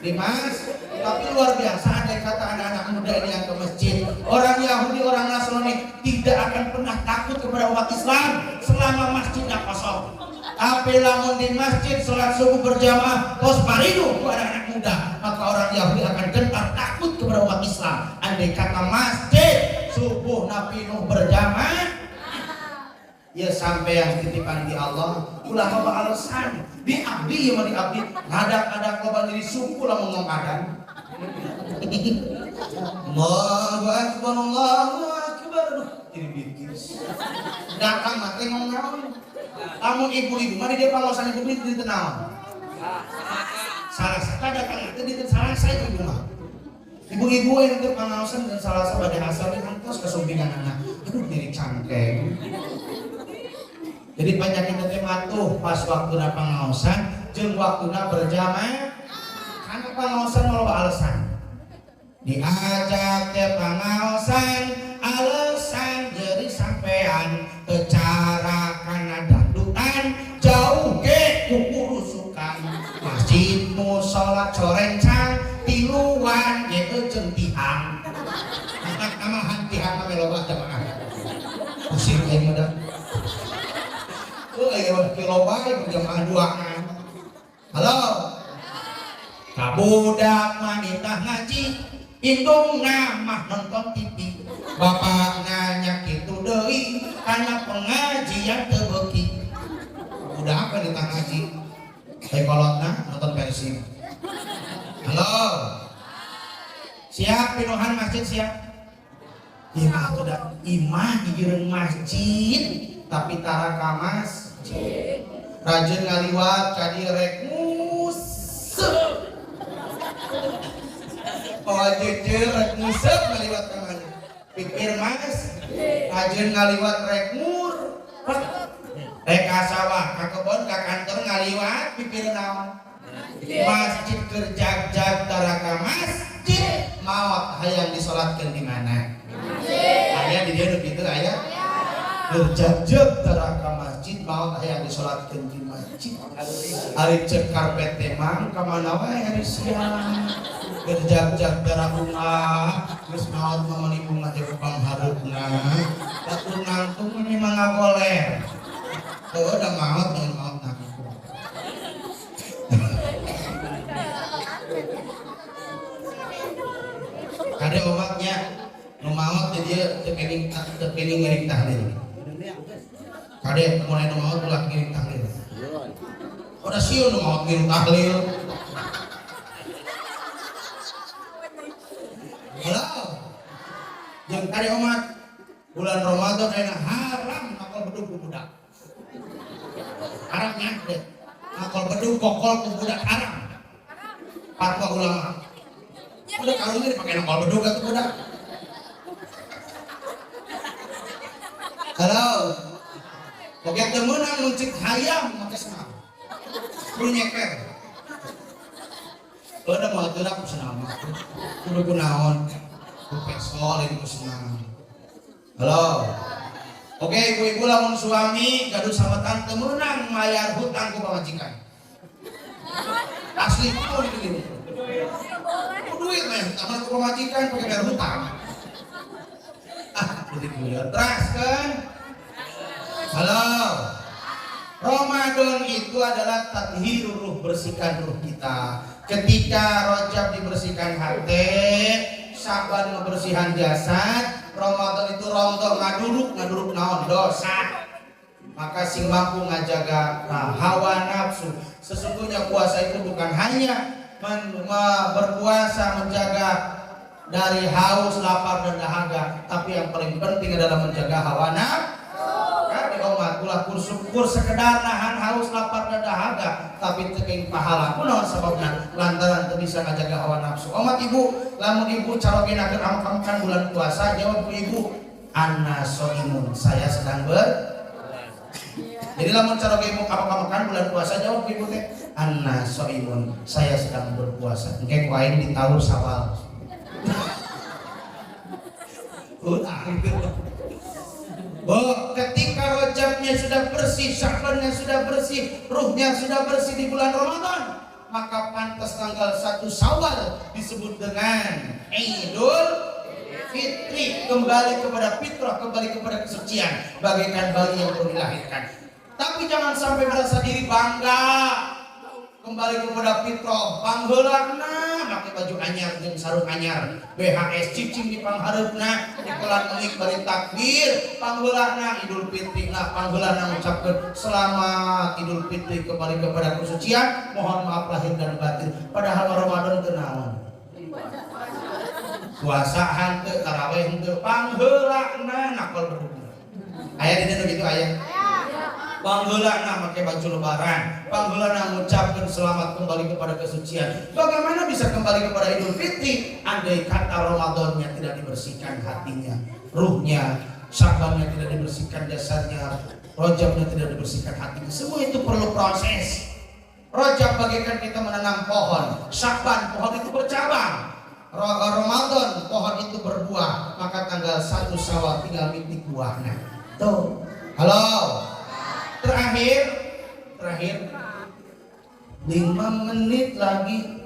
Di Mas. Tapi luar biasa ada kata anak-anak muda ini yang ke masjid. Orang Yahudi, orang Nasrani tidak akan pernah takut kepada umat Islam selama masjidnya kosong. Tapi lamun di masjid sholat subuh berjamaah tos paridu anak-anak muda, maka orang Yahudi akan gentar takut kepada umat Islam. Andai kata masjid subuh napi nuh berjamaah Ya sampean titipan di Allah ulah loba alasan di abdi ya mah di abdi ngadak-ngadak loba diri suku lamun ngomadan. Allahu akbar Allahu akbar. Ini bikis. Datang mati ngomong. Lamun ibu-ibu mah di dia pangosan ibu di tenang. Salah satu datang itu di salah saya ibu mah. Ibu-ibu yang itu pangosan dan salah satu pada asal kantos kesumpingan anak. Aduh diri cangkeng. Jadi banyak kita matuh pas waktu pangaosan jeung waktuna berjamaah karena pangaosan loba alasan diajak ke pangaosan alasan jadi sampean tecara kana dandutan jauh ge kukurusukan masjidmu sholat corencang tiluan ge jeung tihang anak amahan tihang ame loba jamaah pusing aing mah kilo baik jamaah duaan. Halo. Kabudak wanita ngaji, indungna mah nonton TV. Bapakna nya kitu deui kana pengajian teu beuki. Budak wanita ngaji. Teh kolotna nonton Persib. Halo. Siap pinuhan masjid siap. Imah tuh dah imah di masjid tapi tara kamas. Rajin ngaliwat kadi rek museup. Oh jejer rek museup ngaliwat ka mana? Pikir mas. Rajin ngaliwat rek mur. Rek ka sawah, ka kebon, ka kantor ngaliwat pikir naon? Masjid kerjag-jag tara ka masjid. Maot hayang disolatkeun di mana? Aya di dieu kitu aya. Berjajab taraka masjid mau hayang disolatkeun di masjid. Ari cek karpet temang ka mana wae hari siang. Berjajab tara bunga geus maot mamani bunga teh pangharupna. Batur nangtung ini mangga goler. Teu da maot mun maot nangtung. Kade obatnya nu maot jadi teu keuning ngiring tahlil. Kade mulai nu maot ulah ngiring tahlil. Udah sieun nu maot ngiring tahlil. Halo. Jeung kade umat bulan Ramadan aya haram nakal bedug ku budak. Haram nya deh. Nakal bedug kokol ku budak haram. Fatwa ulama. Udah kalungnya dipakai nakal bedug atuh budak. Halo. Oke temenang muncik hayam make senam. Kudu nyeker. Udah mau gerak ku senam. Kudu kunaon? Ku pesol ini ku senam. Halo. Oke ibu-ibu lamun suami gaduh sametan temenang mayar hutang ku pamajikan. Asli itu gitu. Ku duit mah hutang ku pamajikan pakai bayar hutang. Terus kan? Halo. Ramadan itu adalah tathhirur ruh, bersihkan ruh kita. Ketika Rajab dibersihkan hati, Syaban membersihkan jasad, Ramadan itu rontok ngaduruk naon dosa. Maka sing mampu ngajaga hawa nafsu. Sesungguhnya puasa itu bukan hanya berpuasa menjaga dari haus, lapar dan dahaga, tapi yang paling penting adalah menjaga hawa nafsu. Umat ulah kursyukur sekedar nahan haus, lapar dan dahaga, tapi teuing pahala kunaon sababna lantaran teu bisa ngajaga hawa nafsu. Umat ibu, lamun ibu carogenakeun amak-amakan bulan puasa, jawab ku ibu, anna shaimun, saya sedang Jadi lamun caroge ibu amak-amakan bulan puasa, jawab ku ibu teh, anna shaimun, saya sedang berpuasa. Engke ku aing ditaur Sawal. Ketika Rajabnya sudah bersih, Syabannya sudah bersih, ruhnya sudah bersih di bulan Ramadan, maka pantas tanggal 1 Syawal disebut dengan Idul Fitri, kembali kepada fitrah, kembali kepada kesucian, bagaikan bayi yang baru dilahirkan. Tapi jangan sampai merasa diri bangga, kembali kepada fitrah, pangheulana make baju anyar jeung sarung anyar BHS cicing di panghareupna dikelan meuli bari takbir pangheulana Idul Fitri pangheulana ngucapkeun selamat Idul Fitri kembali kepada kesucian mohon maaf lahir dan batin padahal Ramadan teu naon puasa henteu tarawih henteu pangheulana nakol berhubung aya di dieu gitu aya pangheulana make baju lebaran, pangheulana mengucapkan selamat kembali kepada kesucian. Bagaimana bisa kembali kepada Idul Fitri andai kata Ramadannya tidak dibersihkan hatinya, ruhnya, Syabannya tidak dibersihkan jasadnya, Rajabnya tidak dibersihkan hatinya. Semua itu perlu proses. Rajab bagaikan kita menanam pohon, Syaban pohon itu bercabang, Ramadan pohon itu berbuah, maka tanggal 1 Syawal tinggal mitik buahnya. Tuh, halo. Terakhir 5 menit lagi.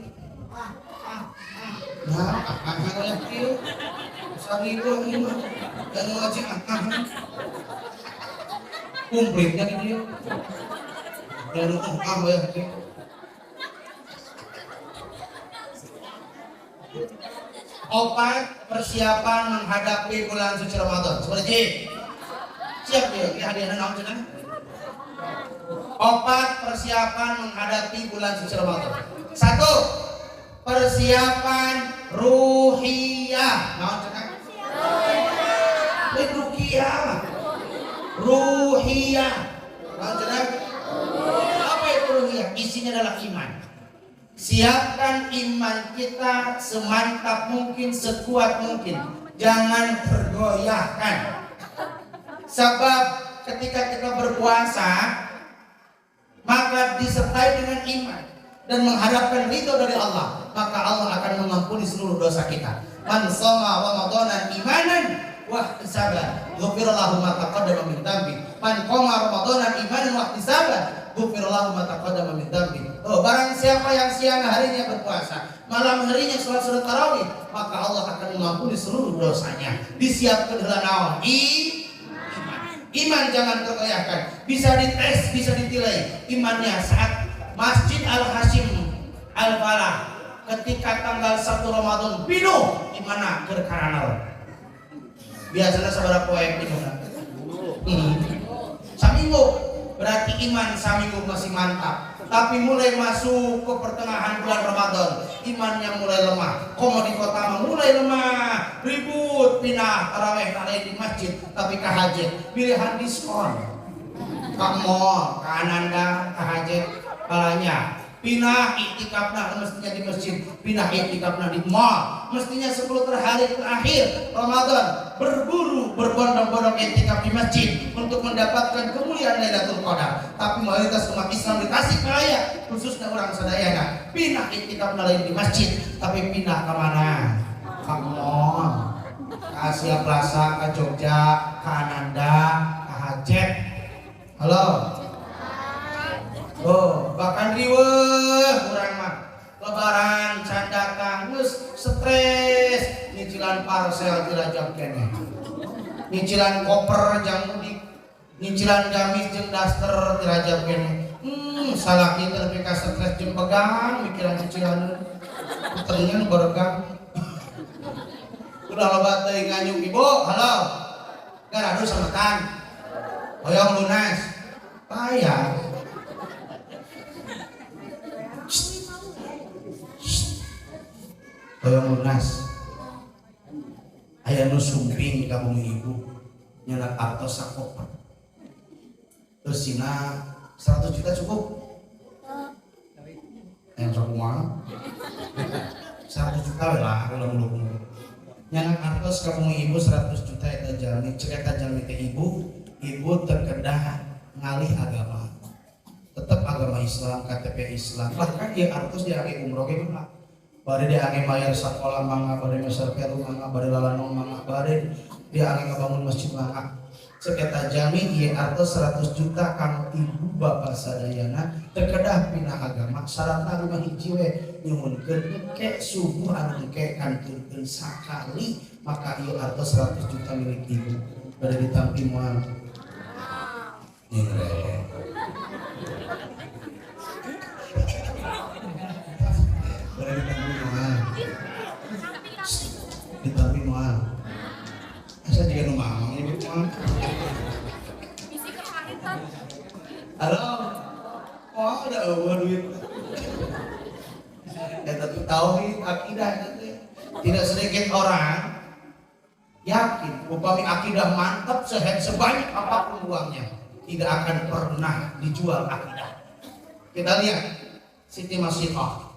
Nah, apa yang kieu? Sarigo ieu mah. Dan ngaji kumplitnya di dieu. Dan ya kieu. Opat persiapan menghadapi bulan suci Ramadan. Seperti siap ya, hadiahna naon cenah? Opat persiapan menghadapi bulan suci Ramadan. 1. Persiapan ruhiyah. Naon cenah? Ruhiyah. Ruhiyah. Naon cenah? Apa itu ruhiyah? Isinya adalah iman. Siapkan iman kita semantap mungkin, sekuat mungkin. Jangan tergoyahkan. Sebab ketika kita berpuasa maka disertai dengan iman dan mengharapkan ridho dari Allah, maka Allah akan mengampuni seluruh dosa kita. Man shoma ramadanan imanan wa ihtisaban ghufira lahu ma taqaddama min dhanbi. Man qama ramadanan imanan wa ihtisaban ghufira lahu ma taqaddama min dhanbi. Oh, barang siapa yang siang harinya berpuasa, malam harinya sholat sunnah tarawih, maka Allah akan mengampuni seluruh dosanya. Disiapkan heula naon? Iman jangan tergoyahkan. Bisa dites, bisa ditilai imannya saat Masjid Al-Hashim Al-Falah ketika tanggal 1 Ramadan pinuh imana keur karanal. Biasanya sabaraha poe pinuhna? Saminggu. Berarti iman saminggu masih mantap. Tapi mulai masuk ke pertengahan bulan Ramadan, imannya mulai lemah. Komo di kota mulai lemah, ribut pindah tarawih di masjid, tapi ke hajat pilihan diskon. Ke mall, ke ananda, ke hajat, palanya pindah iktikafna mestinya di masjid, pindah iktikafna di mall. Mestinya 10 hari terakhir Ramadan berburu berbondong-bondong iktikaf di masjid untuk mendapatkan kemuliaan Lailatul Qadar. Tapi mayoritas umat Islam di Tasikmalaya, khususnya orang Sadayana, pindah iktikafna lain di masjid, tapi pindah ke mana? Ke mall, ke Asia Plaza, ke Jogja, ke Ananda, ke Hajat. Halo. Oh, bahkan riweuh urang mah lebaran can datang geus stres nyicilan parcel dirajab keneh. Nyicilan koper jang mudik, nyicilan gamis jeung daster dirajab keneh. Salah kieu teh ka stres jeung pegang mikiran cicilan. Ternyata beregang. Udah loba teuing nganyuk ibu, halo. Garadu sametan. Hoyong lunas. Payah. Hoyong lunas. Aya nu sumping ka bumi ibu nyenak artos sakoper. Terus sina 100 juta cukup? Yang sok kumaha? 100 juta we lah ulung-ulung. Nyenak artos ka bumi ibu 100 juta eta jalmi, cek eta jalmi teh ibu terkedah ngalih agama. Tetap agama Islam, KTP Islam. Bahkan dia artos dia age umroh ge mah. Bari dia age mayar sekolah mangga, bari meser peru mangga, bari lalanong mangga, bari dia age ngabangun masjid mangga. Cek eta jami ieu artos 100 juta kang ibu bapak sadayana terkedah pindah agama. Syaratna rumah hiji we nyuhunkeun ke subuh anu ke kanturkeun sakali, maka ieu artos 100 juta milik ibu. Bari ditampi moal. Nyere. Bari ditampi moal. Halo, oh ada duit. Ya tentu tauhid akidah itu. Tidak sedikit orang yakin upami akidah mantap sebanyak apapun uangnya tidak akan pernah dijual akidah. Kita lihat Siti Masyiqah.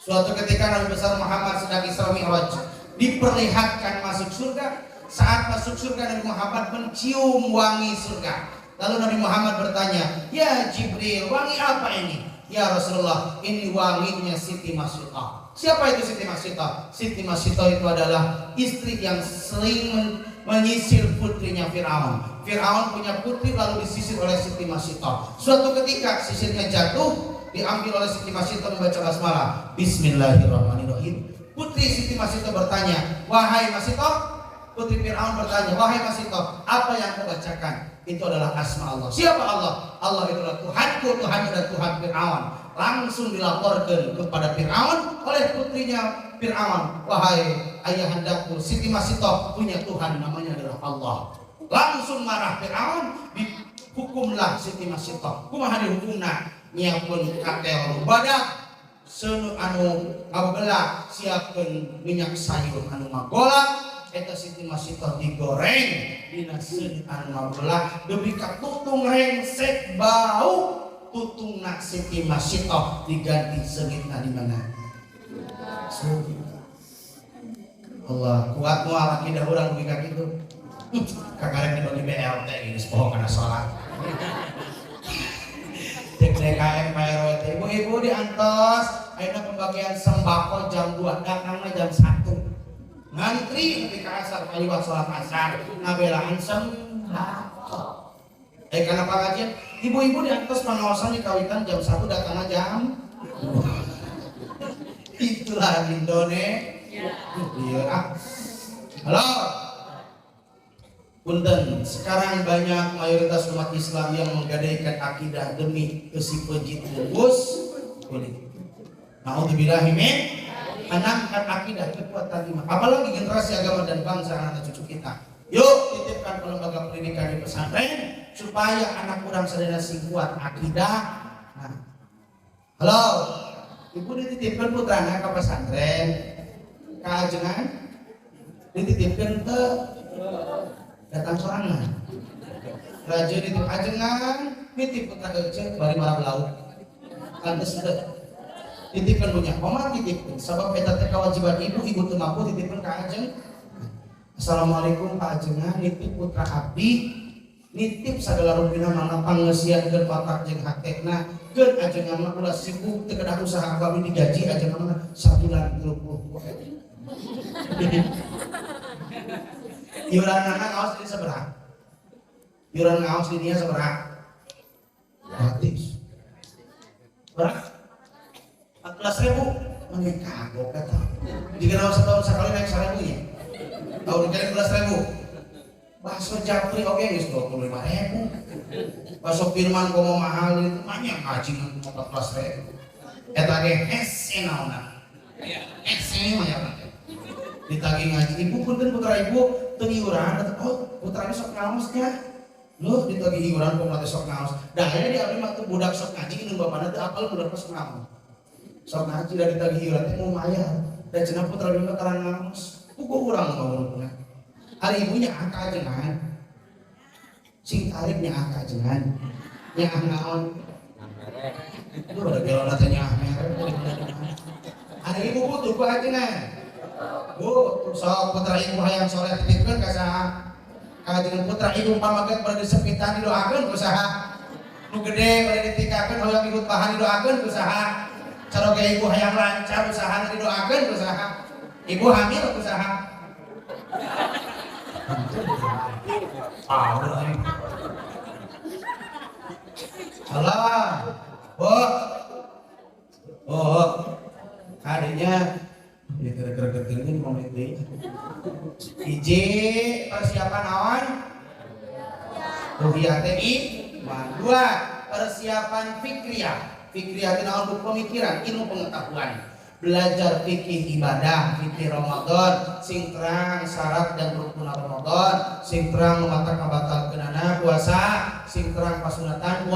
Suatu ketika Nabi besar Muhammad sedang Isra Mi'raj, diperlihatkan masuk surga. Saat masuk surga Nabi Muhammad mencium wangi surga. Lalu Nabi Muhammad bertanya, "Ya Jibril, wangi apa ini?" "Ya Rasulullah, ini wanginya Siti Masyiqah." Siapa itu Siti Masyiqah? Siti Masyiqah itu adalah istri yang sering menyisir putrinya Fir'aun. Fir'aun punya putri lalu disisir oleh Siti Masyiqah. Suatu ketika sisirnya jatuh, diambil oleh Siti Masyiqah membaca basmalah. Bismillahirrahmanirrahim. Putri Siti Masyiqah bertanya, "Wahai Masyiqah." Putri Fir'aun bertanya, "Wahai Masyiqah, apa yang kau bacakan?" Itu adalah asma Allah. Siapa Allah? Allah itulah Tuhanku, Tuhan dan Tuhan Fir'aun. Langsung dilaporkan kepada Fir'aun oleh putrinya Fir'aun, "Wahai ayahandaku, Siti Masyiqah punya Tuhan namanya adalah Allah." Langsung marah Fir'aun, dihukumlah Siti Masyiqah. Kumaha dihukumna? Nyiapkeun katel badak, seunu anu ngabelah, siapkeun minyak sayur anu magolak. Eta Siti Masyiqah digoreng dina seun anu ngabelah, deui ka tutung rengsek bau. Tutungna Siti Masyiqah diganti seungitna di mana? Allah kuat moal akidah urang dugi ka kitu. Kakarek dibagi BLT ini sepoho kana salat. Cek DKM Pak RW, ibu-ibu diantos ayeuna pembagian sembako jam 2, datangna jam 1. Ngantri nepi ka asar kaliwat salat asar, ngabelaan sembako. Karena pengajian, ibu-ibu diantos pangaosan dikawitan jam 1, datangna jam 2. Itulah Indonesia. Iya. Halo. Punten, sekarang banyak mayoritas umat Islam yang menggadaikan akidah demi kesipejit bungkus kulit. Nauzubillahi min menangkan akidah kekuatan iman. Apalagi generasi agama dan bangsa anak cucu kita. Yuk titipkan ke lembaga pendidikan di pesantren supaya anak kurang sadana sing kuat akidah. Nah. Halo, ibu dititipkan putrana ke pesantren, kaajengan dititipkan ke datang sorangan. Raja dititip ajengan, nitip putra ece bari marah laut. Kantes teu. Titipkan punya, omah titipkan. Sabab eta teh kewajiban ibu teu mampu titipkan ka ajeng. Assalamualaikum Pak Ajengan, nitip putra abdi, nitip sagala rupina mangga pangeusiankeun patak jeung haktekna. Keun ajengan mah ulah sibuk teu kedah usaha abdi digaji ajengan mah sabulan 30 poe. Iuran ngaos di sabaraha? Iuran ngaos di dinya sabaraha? Gratis. Berapa? 14.000. Mana kagok kata. Jika naon setahun sekali naik 1.000 ya. Tahun kali 14.000. Bakso Japri oke geus 25.000. Bakso Firman komo mahal itu banyak anjing 14.000. Eta ge hese naonna. Hese mah ya. Ditagih ngaji ibu punten putra ibu teu iuran, oh putranya sok ngaosnya. Loh ditagih iuran kok mah sok ngaos. Da aya di abdi mah teu budak sok ngaji nu bapana teu apal budak sok ngaos. Sok ngaji da ditagih iuran teh mau mayar. Da cenah putra ibu karang ngaos. Puguh urang ngomongna. Ari ibunya angka ajengan. Sing tarifnya angka ajengan. Nya naon? Duh ada gelona teh nya mere. Ari ibu butuh ku ajengan. Bu, sok putra ibu hayang sore titipkeun ka saha? Kajengan putra ibu pamaget bade disepitan didoakeun ku saha? Nu gede bade ditikakeun hoyong ikut bahan didoakeun ku saha? Caroge ibu hayang lancar usahana didoakeun ku saha? Ibu hamil ku saha? Allah. Oh. Harinya ya gara-gara ini komit deui. Hiji persiapan awan ruhiyah teh iman. 2 persiapan fikriyah. Fikriyah teh naon pemikiran, ilmu pengetahuan. Belajar fikih ibadah, fikih Ramadan, sing terang syarat dan rukun Ramadan, sing terang mata kabatal kenana puasa, sing terang pasunatan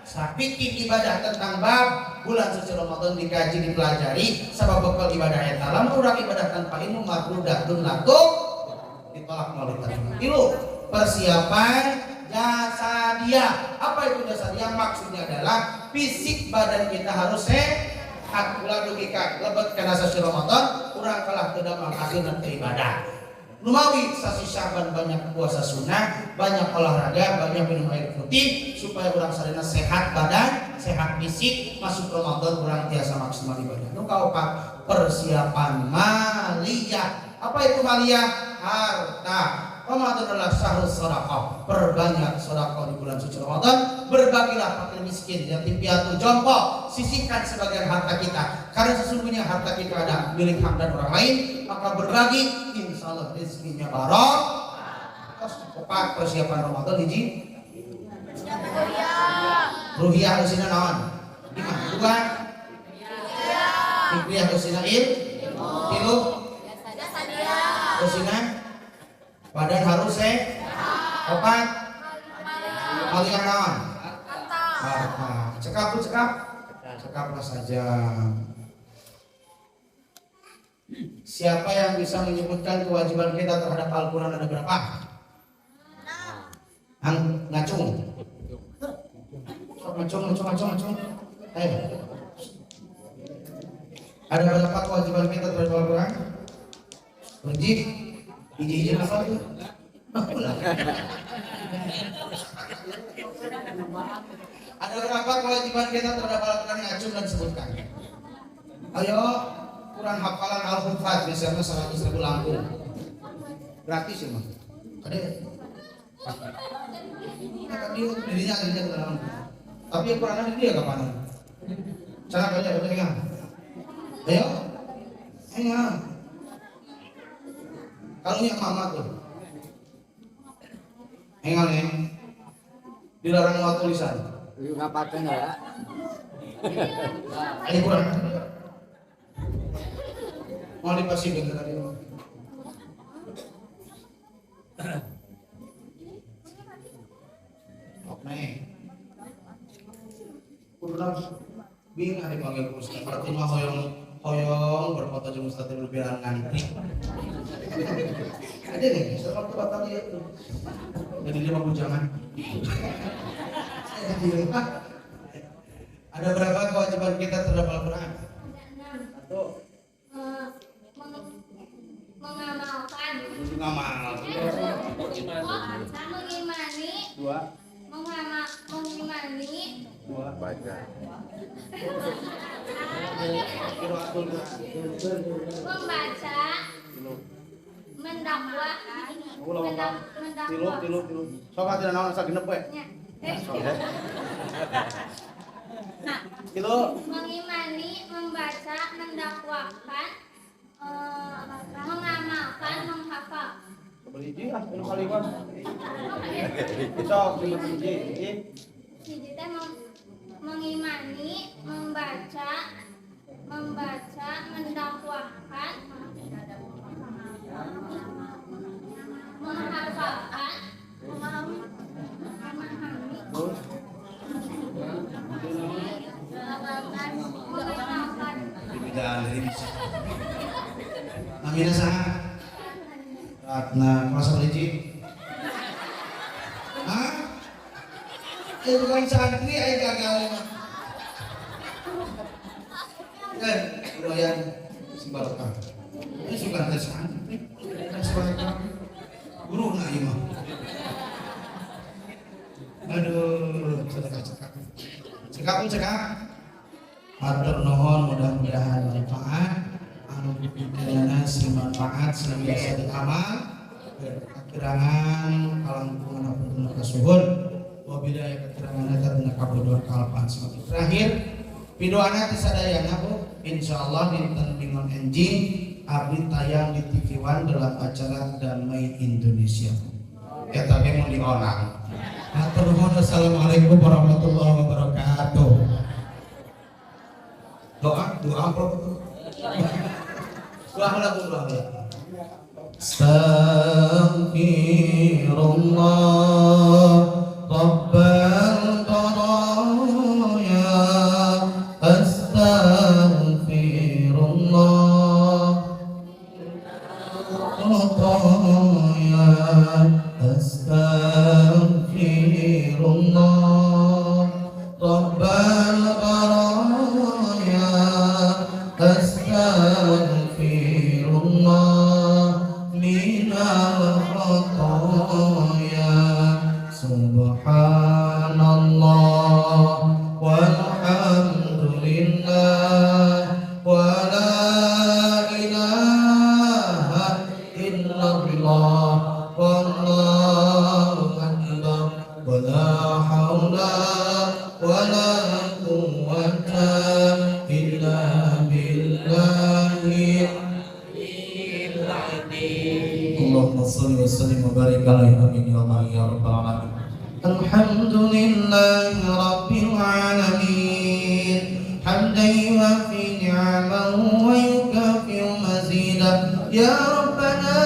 Sapikin ibadah tentang bab bulan suci Ramadan dikaji dipelajari sabab bekal ibadah eta lamun urang ibadah tanpa ilmu makrudatun latuk ditolak melalui kalimat. Tilu, persiapan jasa dia. Apa itu jasa dia? Maksudnya adalah fisik badan kita harus sehat. Ulah dugika lebet kana sasi Ramadan urang kalah teu damang akhirna teu ibadah. Lumawi sasi Syaban banyak puasa sunnah, banyak olahraga, banyak minum air putih supaya orang sarina sehat badan, sehat fisik. Masuk Ramadan orang tiasa maksimal ibadah. Nu kaopat persiapan maliyah. Apa itu maliyah? Harta. Ramadan adalah syahrul sedekah. Perbanyak sedekah di bulan suci Ramadan. Berbagilah fakir miskin, yatim piatu, jompo. Sisihkan sebagian harta kita. Karena sesungguhnya harta kita ada milik hamba dan orang lain. Maka berbagi, insya Allah rezekinya barok. Terus cepat persiapan Ramadan hiji. Ruhiyah usina naon? Gimana? Bukan? Ruhiyah usina tilu. Usina badan harus opat maliyah naon? Harta. Cekaplah saja. Siapa yang bisa menyebutkan kewajiban kita terhadap Al-Quran ada berapa? Ngacung. Ngacung. Ayo. Ada berapa kewajiban kita terhadap Al-Quran? Wajib. Iji apa itu? Ada berapa kewajiban kita terhadap Al-Quran yang ngacung dan sebutkan? Ayo. Kurang hafalan Al-Hufaz misalnya 100.000 Lampung gratis ya mah ada dirinya kenalan tapi Al-Quran dia kapan cara kerja udah kan ayo kalau yang mama tuh enggak nih dilarang mau tulisan ngapain ya ayo Quran mau dipasih bentar tadi. Oke. Kurang bingung hari panggil Ustaz. Berarti mah hoyong berfoto jeung Ustaz dulu biar ngantri. Ada nih, sekarang tuh batal dia tuh. Jadi 5 bujangan. Ada berapa kewajiban kita terhadap Al-Quran? Satu. Mengimani. Dua. Mengimani. Dua. Baca. Membaca. Mendakwakan. Tilu. Sok atuh naon asa genep we. Tilu. Mengimani, membaca, mendakwakan, mengamalkan, menghafal. Beli ji ah anu kaliwan. Sok hiji. Hiji teh mengimani, membaca, mendakwakan, menghafalkan, memahami. Namina saha? Ratna kelas hiji. Hah? Bukan santri aya gagal mah. Kan lumayan simbarokah. Ini suka teh santri. Guru na ieu mah. Aduh, cekap. Hatur nuhun mudah-mudahan manfaat. Anu dipikirana si manfaat senantiasa diamal. Kekurangan kalangkungan apunten kasuhun. Wabillahi keterangan eta dina kabodohan kalpan seperti terakhir. Pidoana ti sadayana Bu, insyaallah dinten Bingon Enjing abdi tayang di TV One dalam acara Damai Indonesia. Eta ge mun diolang. Hatur nuhun. Assalamualaikum warahmatullahi wabarakatuh. Doa amplop itu. Doa Astaghfirullah Rabbal qadar الخطايا أستغفر الله رب البرايا أستغفر الله من الخطايا سبحان الله والحمد لله ولا إله إلا الله والله أكبر ولا حول ولا قوة إلا بالله اللهم صل وسلم وبارك عليه آمين يا الله يا رب العالمين. الحمد لله رب العالمين حمدا يوافي نعمه ويكافئ مزيدا يا ربنا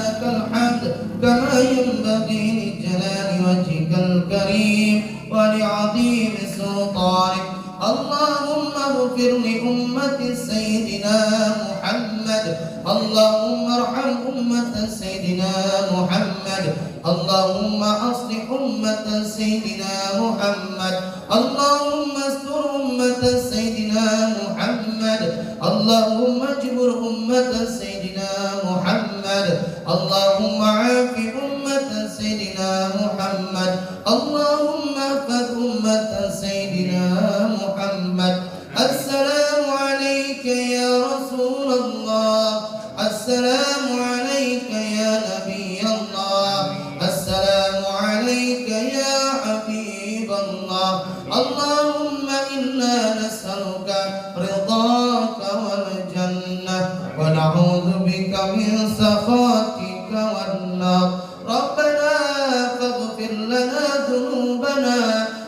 لك الحمد كما ينبغي لجلال وجهك الكريم ولعظيم سلطانك. اللهم اغفر لأمة سيدنا محمد اللهم ارحم أمة سيدنا محمد اللهم أصلح أمة سيدنا محمد اللهم استر أمة سيدنا محمد اللهم اجبر أمة سيدنا محمد اللهم عاف أمة سيدنا محمد اللهم احفظ أمة سيدنا محمد. السلام عليك يا رسول الله السلام عليك يا نبي الله السلام عليك يا حبيب الله. اللهم إنا نسألك رضاك والجنة ونعوذ بك من سخطك والنار. ربنا فاغفر لنا ذنوبنا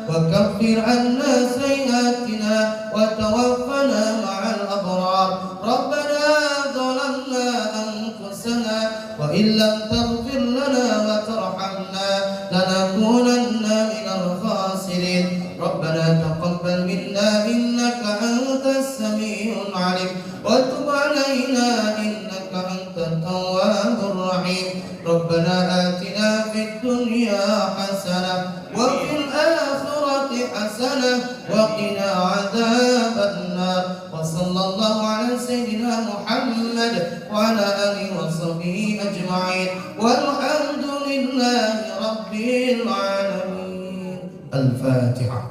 وكفر عنا سيئاتنا وتوفنا مع الأبرار. ربنا ظلمنا أنفسنا وإن لم تغفر لنا وترحمنا لنكونن من الخاسرين. ربنا تقبل منا إنك أنت السميع العليم وتب علينا إنك أنت التواب الرحيم. ربنا آتنا في الدنيا حسنة وفي الآخرة حسنة وقنا عذاب النار. وصلى الله على سيدنا محمد وعلى آله وصحبه أجمعين والحمد لله رب العالمين. الفاتحة.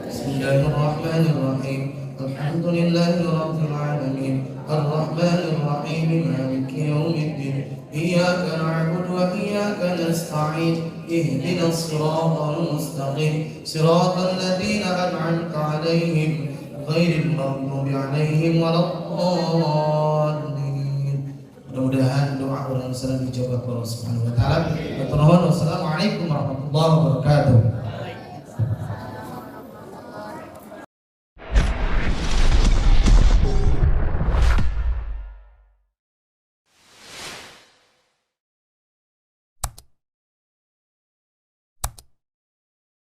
بسم الله الرحمن الرحيم الحمد لله رب العالمين الرحمن الرحيم مالك يوم الدين إياك نعبد وإياك نستعين اهدنا الصراط المستقيم صراط الذين أنعمت عليهم غير المغضوب عليهم ولا الضالين. Mudah-mudahan doa orang salam dijawab Allah Subhanahu wa taala. Wassalamualaikum warahmatullahi wabarakatuh.